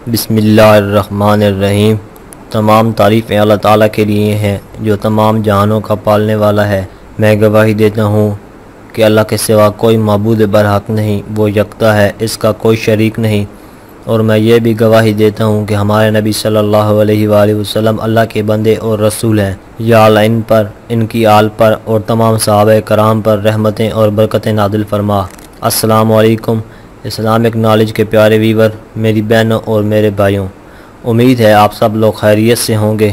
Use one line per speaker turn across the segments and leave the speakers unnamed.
بسم اللہ الرحمن الرحیم۔ تمام تعریفیں اللہ تعالیٰ کے لیے ہیں جو تمام جہانوں کا پالنے والا ہے۔ میں گواہی دیتا ہوں کہ اللہ کے سوا کوئی معبود برحق نہیں، وہ یکتا ہے، اس کا کوئی شریک نہیں۔ اور میں یہ بھی گواہی دیتا ہوں کہ ہمارے نبی صلی اللہ علیہ وآلہ وسلم اللہ کے بندے اور رسول ہیں۔ یا اللہ ان پر، ان کی آل پر اور تمام صحابہ کرام پر رحمتیں اور برکتیں نازل فرما۔ السلام علیکم اسلامک نالج کے پیارے ویور، میری بہنوں اور میرے بھائیوں، امید ہے آپ سب لوگ خیریت سے ہوں گے۔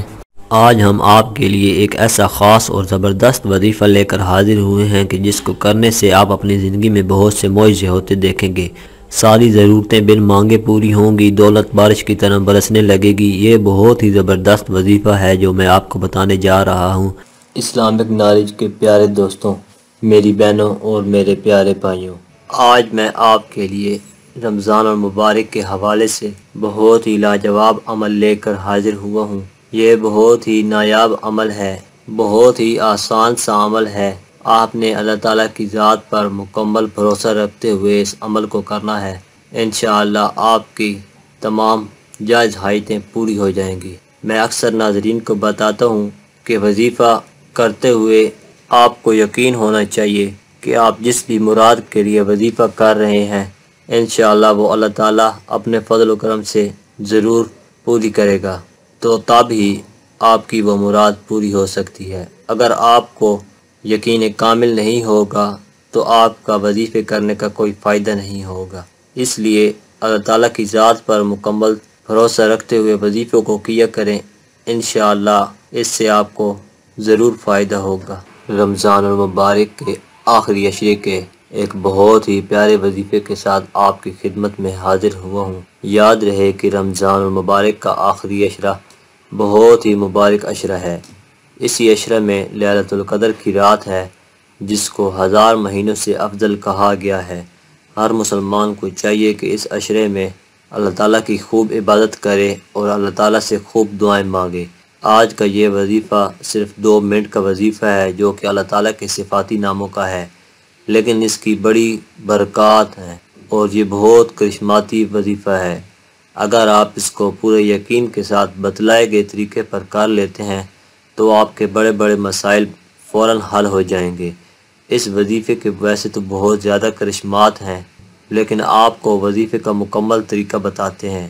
آج ہم آپ کے لیے ایک ایسا خاص اور زبردست وظیفہ لے کر حاضر ہوئے ہیں کہ جس کو کرنے سے آپ اپنی زندگی میں بہت سے معجزے ہوتے دیکھیں گے۔ ساری ضرورتیں بن مانگے پوری ہوں گی، دولت بارش کی طرح برسنے لگے گی۔ یہ بہت ہی زبردست وظیفہ ہے جو میں آپ کو بتانے جا رہا ہوں۔ اسلامک نالج کے پیارے دوستوں، میری بہنوں اور میرے پیارے بھائیوں، آج میں آپ کے لیے رمضان المبارک کے حوالے سے بہت ہی لاجواب عمل لے کر حاضر ہوا ہوں۔ یہ بہت ہی نایاب عمل ہے، بہت ہی آسان سا عمل ہے۔ آپ نے اللہ تعالیٰ کی ذات پر مکمل بھروسہ رکھتے ہوئے اس عمل کو کرنا ہے۔ انشاءاللہ آپ کی تمام جائز حاجتیں پوری ہو جائیں گی۔ میں اکثر ناظرین کو بتاتا ہوں کہ وظیفہ کرتے ہوئے آپ کو یقین ہونا چاہیے کہ آپ جس بھی مراد کے لیے وظیفہ کر رہے ہیں انشاءاللہ وہ اللہ تعالیٰ اپنے فضل و کرم سے ضرور پوری کرے گا، تو تب ہی آپ کی وہ مراد پوری ہو سکتی ہے۔ اگر آپ کو یقین کامل نہیں ہوگا تو آپ کا وظیفے کرنے کا کوئی فائدہ نہیں ہوگا۔ اس لیے اللہ تعالیٰ کی ذات پر مکمل بھروسہ رکھتے ہوئے وظیفوں کو کیا کریں، انشاءاللہ اس سے آپ کو ضرور فائدہ ہوگا۔ رمضان المبارک کے آخری عشرے کے ایک بہت ہی پیارے وظیفے کے ساتھ آپ کی خدمت میں حاضر ہوا ہوں۔ یاد رہے کہ رمضان المبارک کا آخری عشرہ بہت ہی مبارک عشرہ ہے۔ اسی عشرہ میں لیلۃ القدر کی رات ہے جس کو 1000 مہینوں سے افضل کہا گیا ہے۔ ہر مسلمان کو چاہیے کہ اس عشرے میں اللہ تعالیٰ کی خوب عبادت کرے اور اللہ تعالیٰ سے خوب دعائیں مانگے۔ آج کا یہ وظیفہ صرف 2 منٹ کا وظیفہ ہے جو کہ اللہ تعالیٰ کے صفاتی ناموں کا ہے، لیکن اس کی بڑی برکات ہے اور یہ بہت کرشماتی وظیفہ ہے۔ اگر آپ اس کو پورے یقین کے ساتھ بتلائے گئے طریقے پر کر لیتے ہیں تو آپ کے بڑے بڑے مسائل فوراً حل ہو جائیں گے۔ اس وظیفے کے ویسے تو بہت زیادہ کرشمات ہیں، لیکن آپ کو وظیفے کا مکمل طریقہ بتاتے ہیں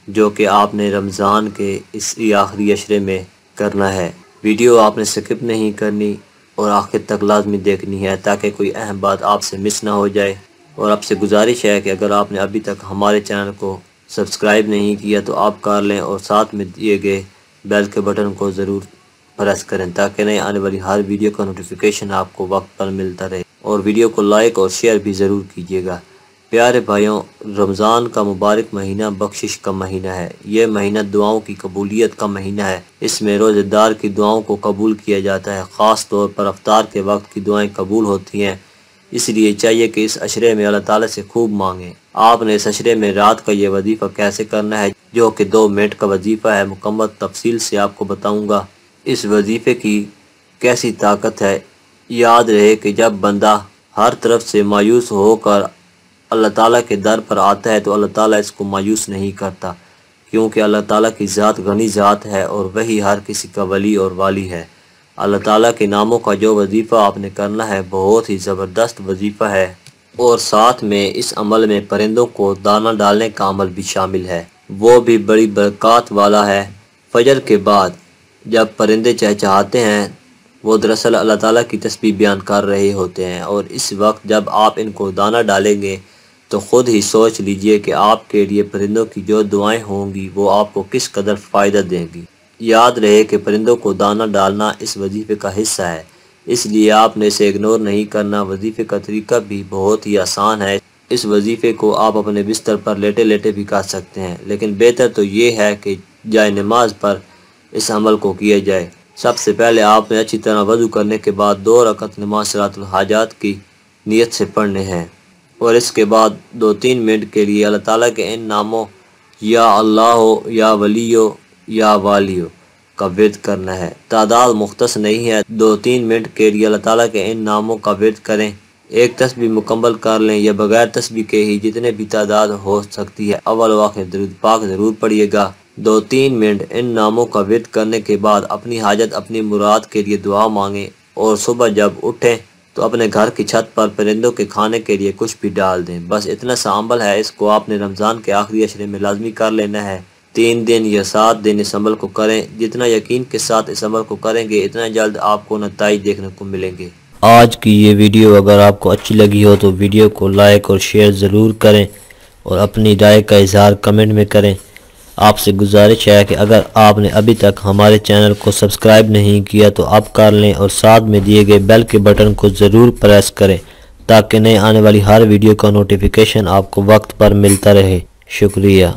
جو کہ آپ نے رمضان کے اس آخری عشرے میں کرنا ہے۔ ویڈیو آپ نے سکپ نہیں کرنی اور آخر تک لازمی دیکھنی ہے تاکہ کوئی اہم بات آپ سے مس نہ ہو جائے۔ اور آپ سے گزارش ہے کہ اگر آپ نے ابھی تک ہمارے چینل کو سبسکرائب نہیں کیا تو آپ کر لیں اور ساتھ میں دیے گئے بیل کے بٹن کو ضرور پریس کریں تاکہ نئے آنے والی ہر ویڈیو کا نوٹیفیکیشن آپ کو وقت پر ملتا رہے، اور ویڈیو کو لائک اور شیئر بھی ضرور کیجیے گا۔ پیارے بھائیوں، رمضان کا مبارک مہینہ بخشش کا مہینہ ہے۔ یہ مہینہ دعاؤں کی قبولیت کا مہینہ ہے۔ اس میں روزہ دار کی دعاؤں کو قبول کیا جاتا ہے، خاص طور پر افطار کے وقت کی دعائیں قبول ہوتی ہیں۔ اس لیے چاہیے کہ اس عشرے میں اللہ تعالیٰ سے خوب مانگیں۔ آپ نے اس عشرے میں رات کا یہ وظیفہ کیسے کرنا ہے جو کہ 2 منٹ کا وظیفہ ہے، مکمل تفصیل سے آپ کو بتاؤں گا۔ اس وظیفے کی کیسی طاقت ہے۔ یاد رہے کہ جب بندہ ہر طرف سے مایوس ہو کر اللہ تعالیٰ کے در پر آتا ہے تو اللہ تعالیٰ اس کو مایوس نہیں کرتا، کیونکہ اللہ تعالیٰ کی ذات غنی ذات ہے اور وہی ہر کسی کا ولی اور والی ہے۔ اللہ تعالیٰ کے ناموں کا جو وظیفہ آپ نے کرنا ہے بہت ہی زبردست وظیفہ ہے، اور ساتھ میں اس عمل میں پرندوں کو دانہ ڈالنے کا عمل بھی شامل ہے، وہ بھی بڑی برکات والا ہے۔ فجر کے بعد جب پرندے چہچہاتے ہیں وہ دراصل اللہ تعالیٰ کی تسبیح بیان کر رہے ہوتے ہیں، اور اس وقت جب آپ ان کو دانہ ڈالیں گے تو خود ہی سوچ لیجئے کہ آپ کے لیے پرندوں کی جو دعائیں ہوں گی وہ آپ کو کس قدر فائدہ دیں گی۔ یاد رہے کہ پرندوں کو دانہ ڈالنا اس وظیفے کا حصہ ہے، اس لیے آپ نے اسے اگنور نہیں کرنا۔ وظیفے کا طریقہ بھی بہت ہی آسان ہے۔ اس وظیفے کو آپ اپنے بستر پر لیٹے لیٹے بھی کر سکتے ہیں، لیکن بہتر تو یہ ہے کہ جائے نماز پر اس عمل کو کیا جائے۔ سب سے پہلے آپ نے اچھی طرح وضو کرنے کے بعد 2 رکعت نماز صلاۃ الحاجات کی نیت سے پڑھنے ہیں، اور اس کے بعد 2-3 منٹ کے لیے اللہ تعالیٰ کے ان ناموں یا اللہ یا ولیو یا والیو کا ورد کرنا ہے۔ تعداد مختص نہیں ہے، 2-3 منٹ کے لیے اللہ تعالیٰ کے ان ناموں کا ورد کریں۔ ایک تسبیح مکمل کر لیں یا بغیر تسبیح کے ہی جتنے بھی تعداد ہو سکتی ہے اول و آخر درود پاک ضرور پڑھیے گا۔ 2-3 منٹ ان ناموں کا ورد کرنے کے بعد اپنی حاجت اپنی مراد کے لیے دعا مانگیں، اور صبح جب اٹھیں تو اپنے گھر کی چھت پر پرندوں کے کھانے کے لیے کچھ بھی ڈال دیں۔ بس اتنا سا عمل ہے، اس کو آپ نے رمضان کے آخری عشرے میں لازمی کر لینا ہے۔ 3 دن یا 7 دن اس عمل کو کریں، جتنا یقین کے ساتھ اس عمل کو کریں گے اتنا جلد آپ کو نتائج دیکھنے کو ملیں گے۔ آج کی یہ ویڈیو اگر آپ کو اچھی لگی ہو تو ویڈیو کو لائک اور شیئر ضرور کریں، اور اپنی رائے کا اظہار کمنٹ میں کریں۔ آپ سے گزارش ہے کہ اگر آپ نے ابھی تک ہمارے چینل کو سبسکرائب نہیں کیا تو آپ کر لیں، اور ساتھ میں دیے گئے بیل کے بٹن کو ضرور پریس کریں تاکہ نئے آنے والی ہر ویڈیو کا نوٹیفیکیشن آپ کو وقت پر ملتا رہے۔ شکریہ۔